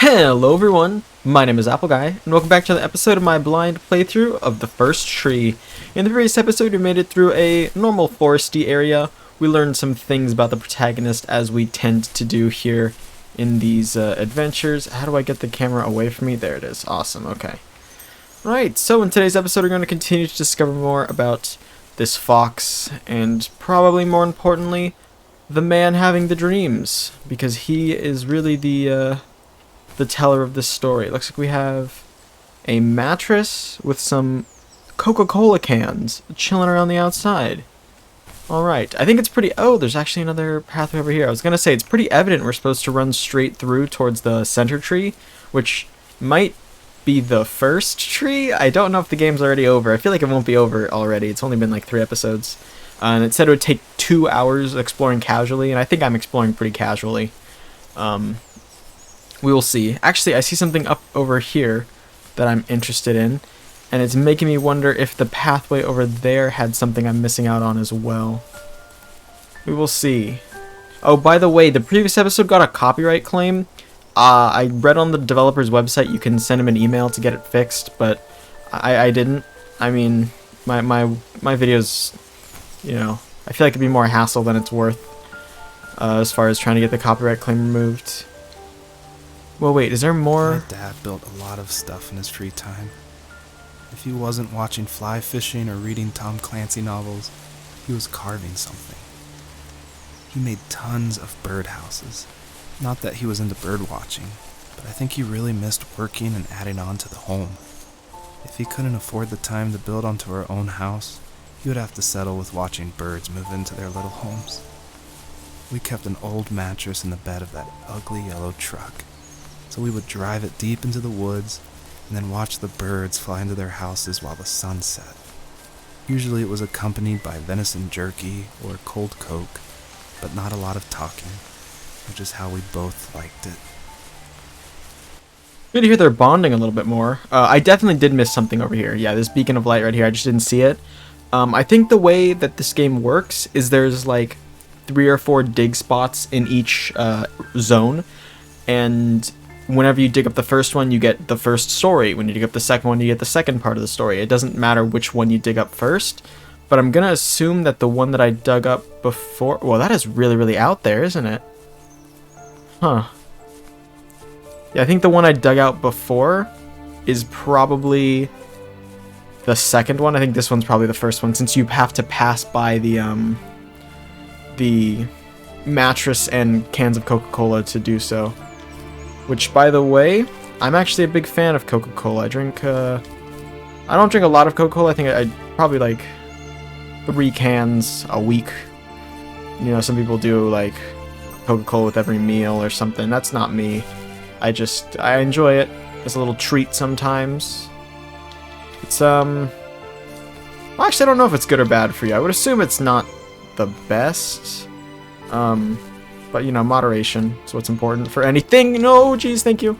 Hello everyone, my name is Apple Guy, and welcome back to the episode of my blind playthrough of the first tree. In the previous episode we made it through a normal foresty area. We learned some things about the protagonist as we tend to do here in these adventures. How do I get the camera away from me? There it is. Awesome, okay. Alright, so in today's episode we're going to continue to discover more about this fox, and probably more importantly, the man having the dreams, because he is really the teller of this story. It looks like we have a mattress with some Coca-Cola cans chilling around the outside. Alright, I think it's pretty... Oh, there's actually another pathway over here. I was going to say, it's pretty evident we're supposed to run straight through towards the center tree, which might be the first tree. I don't know if the game's already over. I feel like it won't be over already. It's only been like 3 episodes. And it said it would take 2 hours exploring casually, and I think I'm exploring pretty casually. We will see. Actually, I see something up over here that I'm interested in, and it's making me wonder if the pathway over there had something I'm missing out on as well. We will see. Oh, by the way, the previous episode got a copyright claim. I read on the developer's website you can send him an email to get it fixed, but I didn't. I mean, my videos, you know, I feel like it'd be more hassle than it's worth as far as trying to get the copyright claim removed. Well, wait, is there more? My dad built a lot of stuff in his free time. If he wasn't watching fly fishing or reading Tom Clancy novels, he was carving something. He made tons of birdhouses. Not that he was into bird watching, but I think he really missed working and adding on to the home. If he couldn't afford the time to build onto our own house, he would have to settle with watching birds move into their little homes. We kept an old mattress in the bed of that ugly yellow truck, so we would drive it deep into the woods and then watch the birds fly into their houses while the sun set. Usually it was accompanied by venison jerky or cold Coke, but not a lot of talking, which is how we both liked it. Good to hear they're bonding a little bit more. I definitely did miss something over here. Yeah, this beacon of light right here, I just didn't see it. I think the way that this game works is there's like 3 or 4 dig spots in each zone, and whenever you dig up the first one, you get the first story. When you dig up the second one, you get the second part of the story. It doesn't matter which one you dig up first, but I'm gonna assume that the one that I dug up before... Well, that is really, really out there, isn't it? Huh. Yeah, I think the one I dug out before is probably the second one. I think this one's probably the first one, since you have to pass by the mattress and cans of Coca-Cola to do so. Which, by the way, I'm actually a big fan of Coca-Cola. I don't drink a lot of Coca-Cola. I think I probably like 3 cans a week. You know, some people do like Coca-Cola with every meal or something. That's not me. I enjoy it as a little treat sometimes. It's well, actually I don't know if it's good or bad for you. I would assume it's not the best. But, you know, moderation is what's important for anything. No, geez, thank you.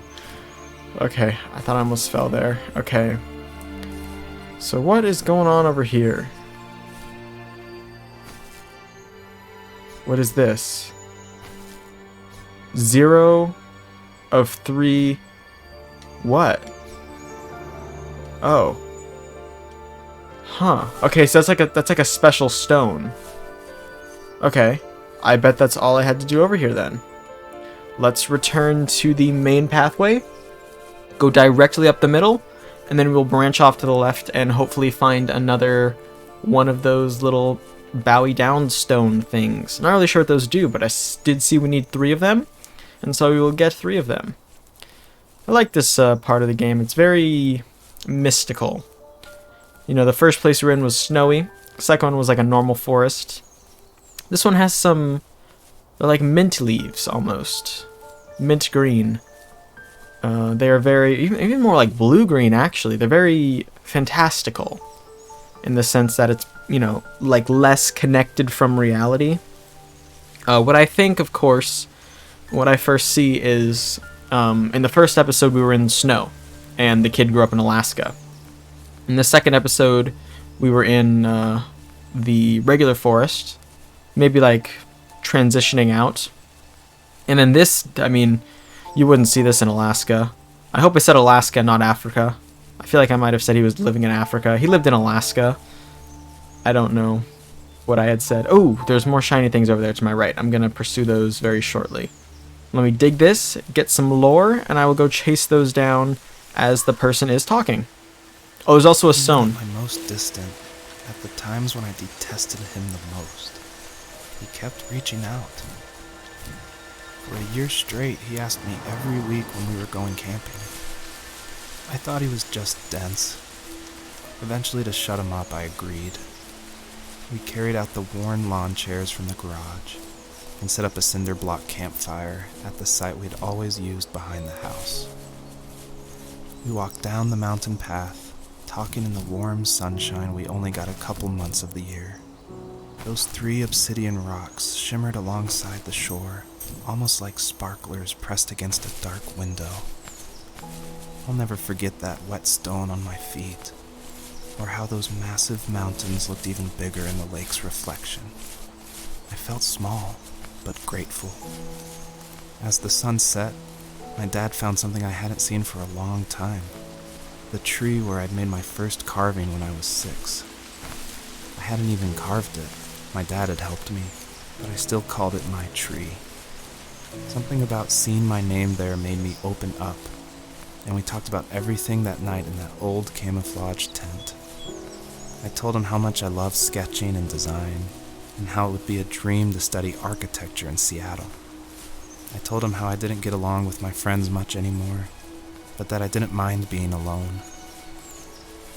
Okay, I thought I almost fell there. Okay. So what is going on over here? What is this? 0 of 3... What? Oh. Huh. Okay, so that's like a special stone. Okay. I bet that's all I had to do over here then. Let's return to the main pathway, go directly up the middle, and then we'll branch off to the left and hopefully find another one of those little bowie down stone things. Not really sure what those do, but I did see we need 3 of them, and so we will get 3 of them. I like this part of the game. It's very mystical. You know, the first place we were in was snowy. The second one was like a normal forest. This one has some, they're like mint leaves almost. Mint green. They are very, even more like blue-green actually. They're very fantastical in the sense that it's, you know, like less connected from reality. What I think, of course, what I first see is, in the first episode we were in snow, and the kid grew up in Alaska. In the second episode we were in the regular forest, maybe like transitioning out. And then this, I mean, You wouldn't see this in Alaska. I hope I said Alaska, not Africa. I feel like I might have said he was living in Africa. He lived in Alaska. I don't know what I had said. Oh, there's more shiny things over there to my right. I'm going to pursue those very shortly. Let me dig this, get some lore, and I will go chase those down as the person is talking. Oh, there's also a stone. My most distant, at the times when I detested him the most. He kept reaching out. For a year straight, he asked me every week when we were going camping. I thought he was just dense. Eventually, to shut him up, I agreed. We carried out the worn lawn chairs from the garage and set up a cinder block campfire at the site we'd always used behind the house. We walked down the mountain path, talking in the warm sunshine we only got a couple months of the year. Those 3 obsidian rocks shimmered alongside the shore, almost like sparklers pressed against a dark window. I'll never forget that wet stone on my feet, or how those massive mountains looked even bigger in the lake's reflection. I felt small, but grateful. As the sun set, my dad found something I hadn't seen for a long time. The tree where I'd made my first carving when I was 6. I hadn't even carved it. My dad had helped me, but I still called it my tree. Something about seeing my name there made me open up, and we talked about everything that night in that old camouflage tent. I told him how much I loved sketching and design, and how it would be a dream to study architecture in Seattle. I told him how I didn't get along with my friends much anymore, but that I didn't mind being alone.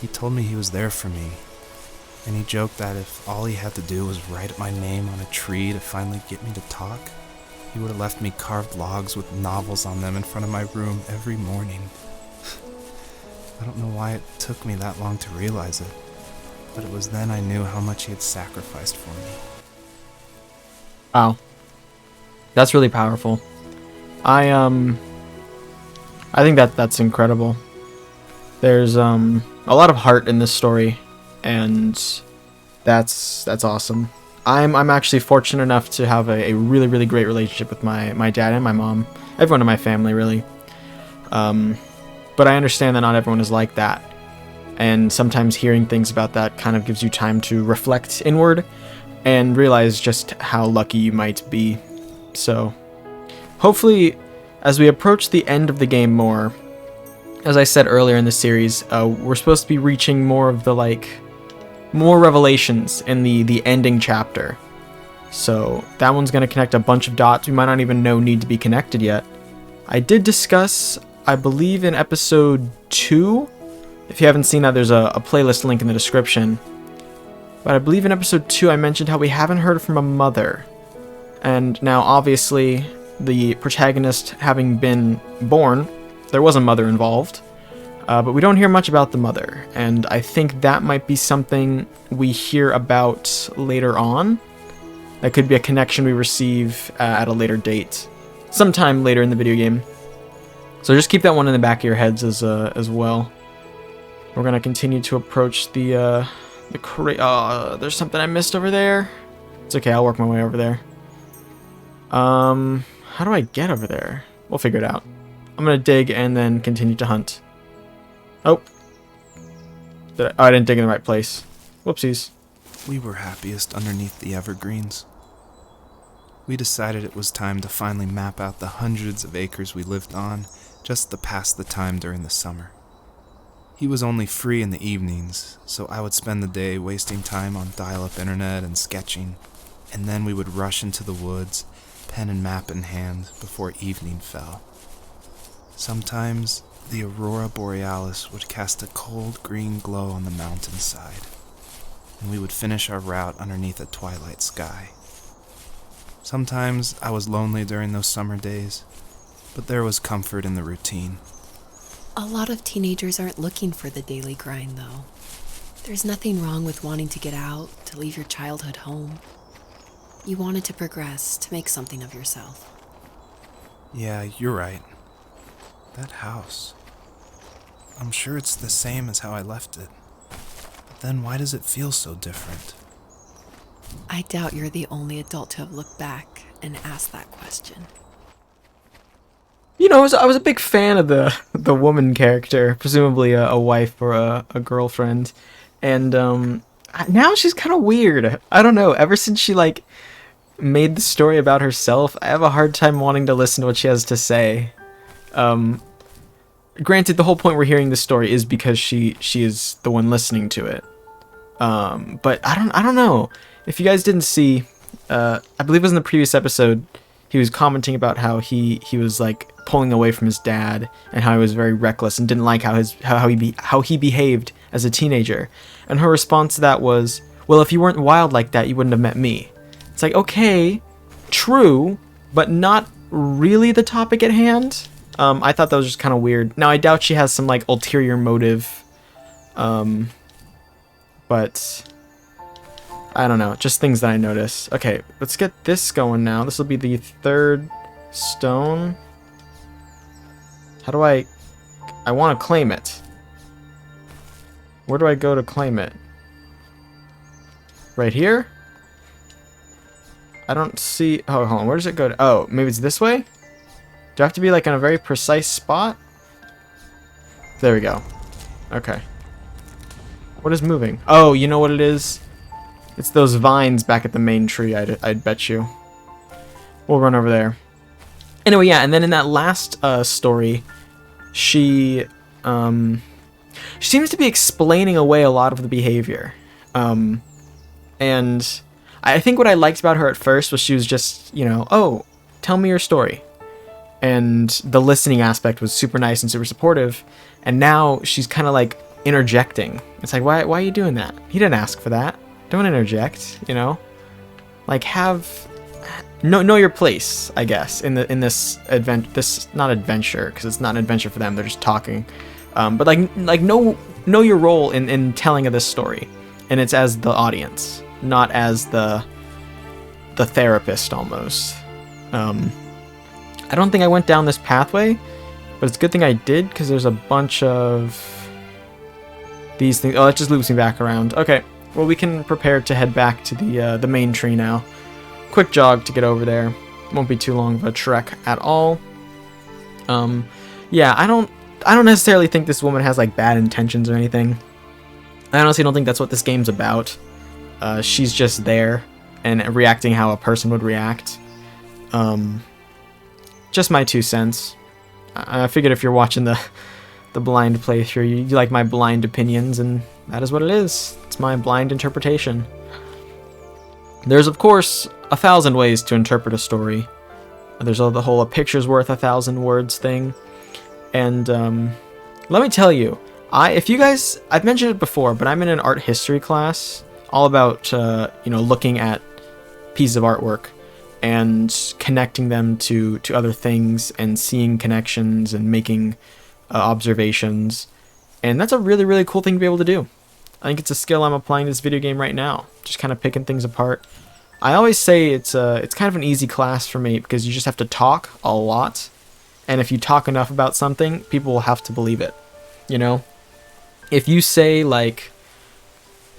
He told me he was there for me, and he joked that if all he had to do was write my name on a tree to finally get me to talk, he would have left me carved logs with novels on them in front of my room every morning. I don't know why it took me that long to realize it, but it was then I knew how much he had sacrificed for me. Wow. That's really powerful. I think that's incredible. There's a lot of heart in this story, and that's awesome. I'm actually fortunate enough to have a really, really great relationship with my dad and my mom. Everyone in my family, really. But I understand that not everyone is like that. And sometimes hearing things about that kind of gives you time to reflect inward and realize just how lucky you might be. So, hopefully, as we approach the end of the game more, as I said earlier in the series, we're supposed to be reaching more of the, more revelations in the ending chapter. So, that one's going to connect a bunch of dots we might not even know need to be connected yet. I did discuss, I believe in episode 2, if you haven't seen that, there's a playlist link in the description. But I believe in episode 2 I mentioned how we haven't heard from a mother. And now, obviously, the protagonist having been born, there was a mother involved. But we don't hear much about the mother. And I think that might be something we hear about later on. That could be a connection we receive at a later date. Sometime later in the video game. So just keep that one in the back of your heads as well. We're going to continue to approach the there's something I missed over there. It's okay, I'll work my way over there. How do I get over there? We'll figure it out. I'm going to dig and then continue to hunt. Oh. I didn't dig in the right place. Whoopsies. We were happiest underneath the evergreens. We decided it was time to finally map out the hundreds of acres we lived on just to pass the time during the summer. He was only free in the evenings, so I would spend the day wasting time on dial-up internet and sketching, and then we would rush into the woods, pen and map in hand, before evening fell. Sometimes, the aurora borealis would cast a cold green glow on the mountainside, and we would finish our route underneath a twilight sky. Sometimes I was lonely during those summer days, but there was comfort in the routine. A lot of teenagers aren't looking for the daily grind, though. There's nothing wrong with wanting to get out, to leave your childhood home. You wanted to progress, to make something of yourself. Yeah, you're right. That house. I'm sure it's the same as how I left it. But then why does it feel so different? I doubt you're the only adult to have looked back and asked that question. know, I was a big fan of the woman character, presumably a wife or a girlfriend, and now she's kind of weird. I don't know. Ever since she like made the story about herself, I have a hard time wanting to listen to what she has to say. Granted, the whole point we're hearing this story is because she is the one listening to it. But I don't know. If you guys didn't see, I believe it was in the previous episode, he was commenting about how he was like pulling away from his dad and how he was very reckless and didn't like how he behaved as a teenager. And her response to that was, "Well, if you weren't wild like that, you wouldn't have met me." It's like, okay, true, but not really the topic at hand. I thought that was just kind of weird. Now, I doubt she has some, like, ulterior motive. But I don't know. Just things that I notice. Okay, let's get this going now. This will be the third stone. How do I want to claim it. Where do I go to claim it? Right here? I don't see... Oh, hold on. Where does it go to? Oh, maybe it's this way? Do I have to be like in a very precise spot? There we go. Okay. What is moving? Oh, you know what it is? It's those vines back at the main tree, I'd bet you. We'll run over there. Anyway, yeah, and then in that last story, she seems to be explaining away a lot of the behavior. And I think what I liked about her at first was she was just, you know, oh, tell me your story. And the listening aspect was super nice and super supportive. And now she's kind of like interjecting. It's like, why are you doing that? He didn't ask for that. Don't interject, you know? Like, know your place, I guess, in this not adventure, because it's not an adventure for them, they're just talking. But like know your role in telling of this story. And it's as the audience, not as the therapist almost. I don't think I went down this pathway, but it's a good thing I did, because there's a bunch of these things. Oh, that just loops me back around. Okay, well, we can prepare to head back to the main tree now. Quick jog to get over there. Won't be too long of a trek at all. Yeah, I don't necessarily think this woman has like bad intentions or anything. I honestly don't think that's what this game's about. She's just there and reacting how a person would react. Just my 2 cents. I figured if you're watching the blind playthrough, you like my blind opinions, and that is what it is. It's my blind interpretation. There's, of course, 1,000 ways to interpret a story. There's the whole "a picture's worth 1,000 words" thing. And let me tell you, if you guys, I've mentioned it before, but I'm in an art history class all about looking at pieces of artwork and connecting them to other things and seeing connections and making observations. And that's a really, really cool thing to be able to do. I think it's a skill I'm applying to this video game right now, just kind of picking things apart. I always say it's kind of an easy class for me because you just have to talk a lot, and if you talk enough about something, people will have to believe it. You know, if you say like,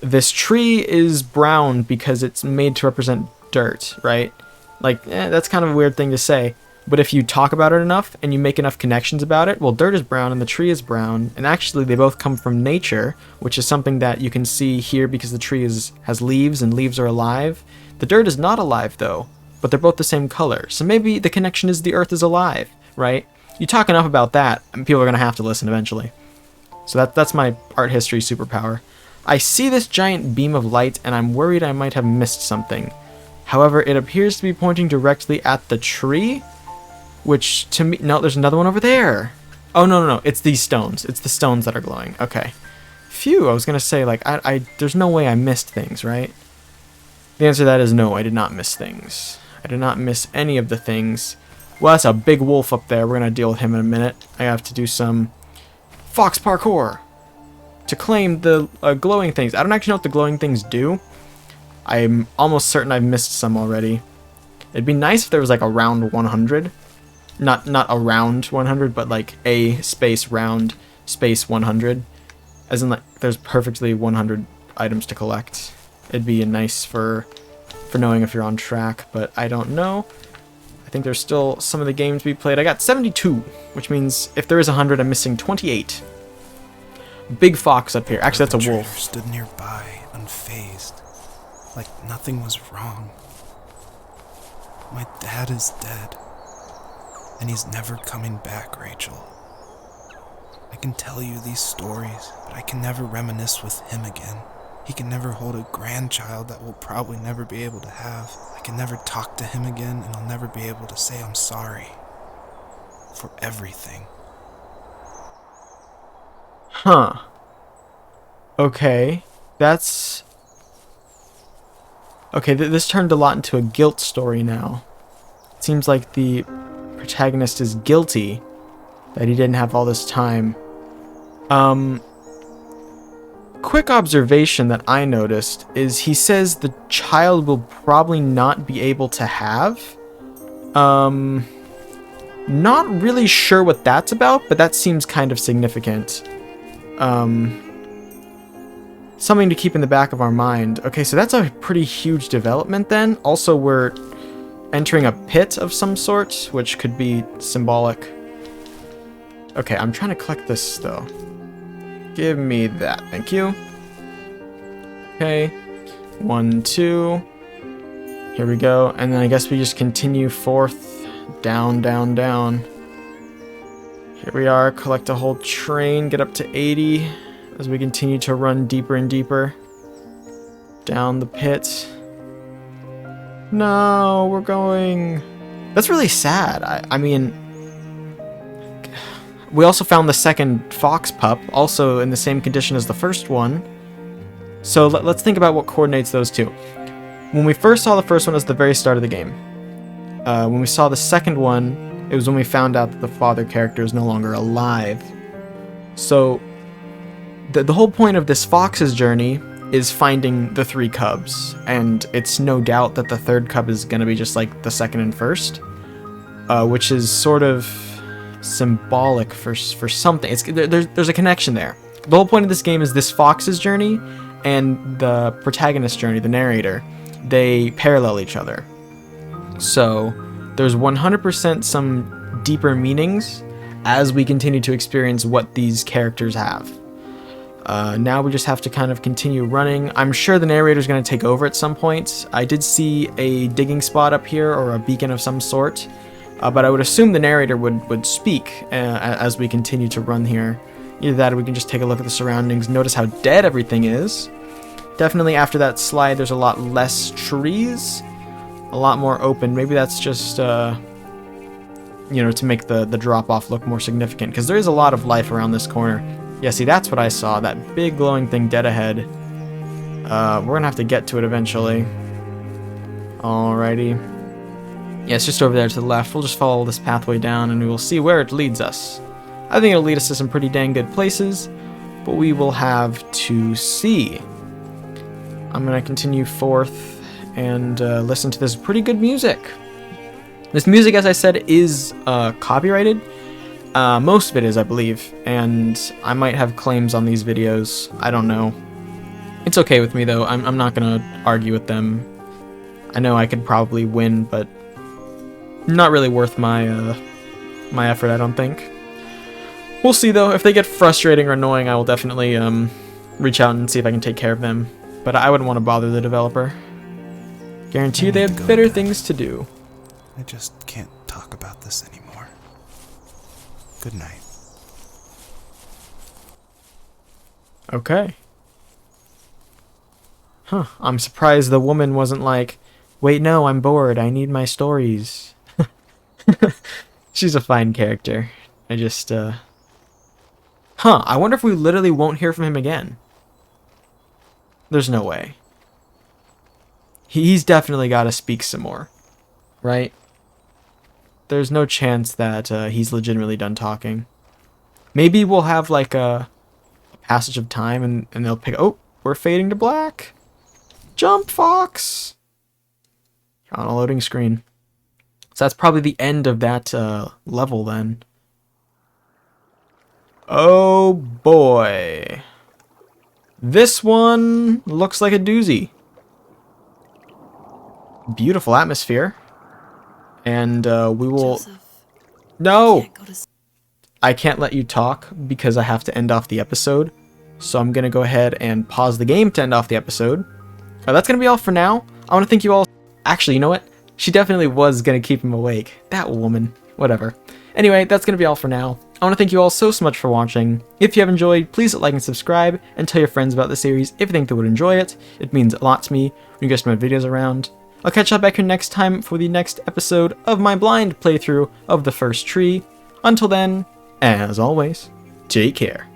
this tree is brown because it's made to represent dirt, right? Like, that's kind of a weird thing to say. But if you talk about it enough and you make enough connections about it, well, dirt is brown and the tree is brown. And actually, they both come from nature, which is something that you can see here because the tree has leaves and leaves are alive. The dirt is not alive, though, but they're both the same color. So maybe the connection is the earth is alive, right? You talk enough about that, and people are going to have to listen eventually. So that's my art history superpower. I see this giant beam of light, and I'm worried I might have missed something. However, it appears to be pointing directly at the tree, which to me... No, there's another one over there. Oh, no. It's these stones. It's the stones that are glowing. Okay. Phew, I was going to say, like, there's no way I missed things, right? The answer to that is no, I did not miss things. I did not miss any of the things. Well, that's a big wolf up there. We're going to deal with him in a minute. I have to do some fox parkour to claim the glowing things. I don't actually know what the glowing things do. I'm almost certain I've missed some already. It'd be nice if there was like a round 100. Not around 100, but like a space round space 100. As in, like, there's perfectly 100 items to collect. It'd be nice for knowing if you're on track, but I don't know. I think there's still some of the games we played. I got 72, which means if there is 100, I'm missing 28. Big fox up here. Actually, that's a wolf. Stood nearby, unfazed, like nothing was wrong. My dad is dead, and he's never coming back, Rachel. I can tell you these stories, but I can never reminisce with him again. He can never hold a grandchild that we'll probably never be able to have. I can never talk to him again, and I'll never be able to say I'm sorry for everything. Huh. Okay. That's... Okay, this turned a lot into a guilt story now. It seems like the protagonist is guilty that he didn't have all this time. Quick observation that I noticed is he says the child will probably not be able to have. Not really sure what that's about, but that seems kind of significant. Something to keep in the back of our mind. Okay, so that's a pretty huge development then. Also, we're entering a pit of some sort, which could be symbolic. Okay, I'm trying to collect this, though. Give me that. Thank you. Okay. 1, 2. Here we go. And then I guess we just continue forth. Down, down, down. Here we are. Collect a whole train. Get up to 80 as we continue to run deeper and deeper. Down the pit. No, we're going... That's really sad. I mean... We also found the second fox pup, also in the same condition as the first one. So let's think about what coordinates those two. When we first saw the first one, it was the very start of the game. When we saw the second one, it was when we found out that the father character is no longer alive. So the whole point of this fox's journey is finding the 3 cubs, and it's no doubt that the third cub is going to be just like the second and first, which is sort of symbolic for something. There's a connection there. The whole point of this game is this fox's journey and the protagonist's journey, the narrator. They parallel each other. So there's 100% some deeper meanings as we continue to experience what these characters have. Now we just have to kind of continue running. I'm sure the narrator's going to take over at some point. I did see a digging spot up here, or a beacon of some sort. But I would assume the narrator would speak as we continue to run here. Either that or we can just take a look at the surroundings, notice how dead everything is. Definitely after that slide there's a lot less trees, a lot more open. Maybe that's just, to make the drop-off look more significant, because there is a lot of life around this corner. Yeah, see, that's what I saw, that big glowing thing dead ahead. We're gonna have to get to it eventually. Alrighty. Yeah, it's just over there to the left. We'll just follow this pathway down and we will see where it leads us. I think it'll lead us to some pretty dang good places, but we will have to see. I'm going to continue forth and listen to this pretty good music. This music, as I said, is copyrighted. Most of it is, I believe, and I might have claims on these videos. I don't know. It's okay with me, though. I'm not going to argue with them. I know I could probably win, but not really worth my my effort, I don't think. We'll see, though. If they get frustrating or annoying, I will definitely reach out and see if I can take care of them. But I wouldn't want to bother the developer. Guarantee you they have better things to do. I just can't talk about this anymore. Good night. Okay. Huh. I'm surprised the woman wasn't like, wait, no, I'm bored. I need my stories. She's a fine character. I just, Huh. I wonder if we literally won't hear from him again. There's no way. He's definitely got to speak some more. Right? There's no chance that he's legitimately done talking. Maybe we'll have like a passage of time and they'll pick... Oh, we're fading to black. Jump, Fox! You're on a loading screen. So that's probably the end of that level then. Oh boy. This one looks like a doozy. Beautiful atmosphere. And we will... Joseph, No! can't go to sleep. I can't let you talk because I have to end off the episode. So I'm going to go ahead and pause the game to end off the episode. That's going to be all for now. I want to thank you all. Actually, you know what? She definitely was going to keep him awake. That woman. Whatever. Anyway, that's going to be all for now. I want to thank you all so much for watching. If you have enjoyed, please hit like and subscribe, and tell your friends about the series if you think they would enjoy it. It means a lot to me when you guys spread my videos around. I'll catch up back here next time for the next episode of my blind playthrough of the first tree. Until then, as always, take care.